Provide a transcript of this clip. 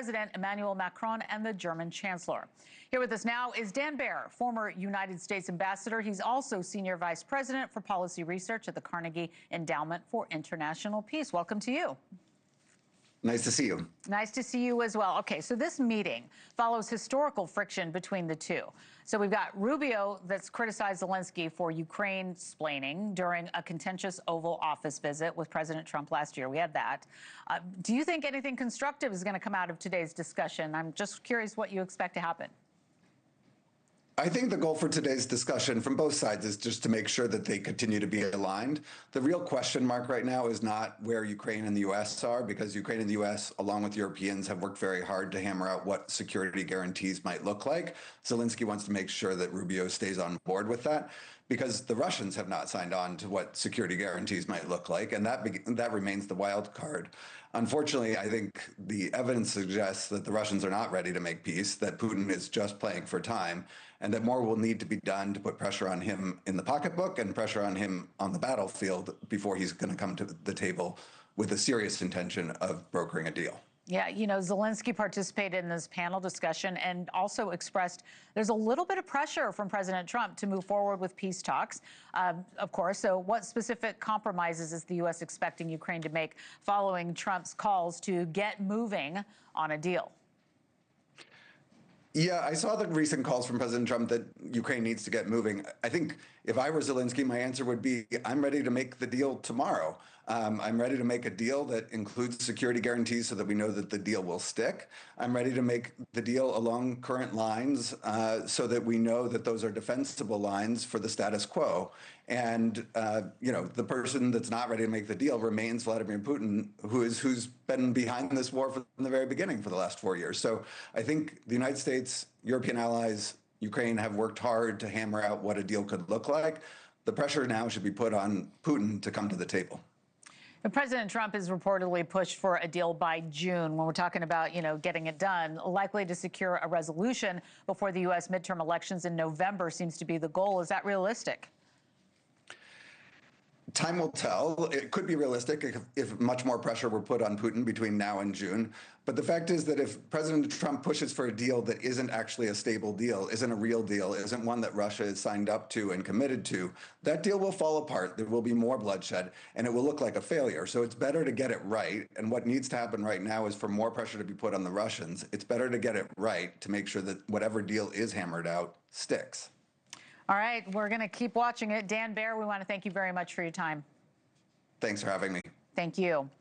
President Emmanuel Macron and the German Chancellor. Here with us now is Dan Baer, former United States ambassador. He's also Senior Vice President for Policy Research at the Carnegie Endowment for International Peace. Welcome to you. Nice to see you. Nice to see you as well. Okay, so this meeting follows historical friction between the two. So we've got Rubio that's criticized Zelenskyy for Ukraine-splaining during a contentious Oval Office visit with President Trump last year. We had that. Do you think anything constructive is going to come out of today's discussion? I'm just curious what you expect to happen. I think the goal for today's discussion from both sides is just to make sure that they continue to be aligned. The real question mark right now is not where Ukraine and the U.S. are, because Ukraine and the U.S., along with Europeans, have worked very hard to hammer out what security guarantees might look like. Zelenskyy wants to make sure that Rubio stays on board with that, because the Russians have not signed on to what security guarantees might look like, and that remains the wild card. Unfortunately, I think the evidence suggests that the Russians are not ready to make peace, that Putin is just playing for time, and that more will need to be done to put pressure on him in the pocketbook and pressure on him on the battlefield before he's going to come to the table with a serious intention of brokering a deal. Yeah, you know, Zelenskyy participated in this panel discussion and also expressed there's a little bit of pressure from President Trump to move forward with peace talks, of course. So what specific compromises is the U.S. expecting Ukraine to make following Trump's calls to get moving on a deal? Yeah, I saw the recent calls from President Trump that Ukraine needs to get moving. I think if I were Zelenskyy, my answer would be, I'm ready to make the deal tomorrow. I'm ready to make a deal that includes security guarantees so that we know that the deal will stick. I'm ready to make the deal along current lines so that we know that those are defensible lines for the status quo. And, you know, the person that's not ready to make the deal remains Vladimir Putin, who's been behind this war from the very beginning for the last 4 years. So I think the United States, European allies, Ukraine have worked hard to hammer out what a deal could look like. The pressure now should be put on Putin to come to the table. And President Trump is reportedly pushed for a deal by June when we're talking about, you know, getting it done. Likely to secure a resolution before the U.S. midterm elections in November seems to be the goal. Is that realistic? Time will tell. It could be realistic if much more pressure were put on Putin between now and June. But the fact is that if President Trump pushes for a deal that isn't actually a stable deal, isn't a real deal, isn't one that Russia is signed up to and committed to, that deal will fall apart. There will be more bloodshed, and it will look like a failure. So it's better to get it right. And what needs to happen right now is for more pressure to be put on the Russians. It's better to get it right to make sure that whatever deal is hammered out sticks. All right, we're going to keep watching it. Dan Baer, we want to thank you very much for your time. Thanks for having me. Thank you.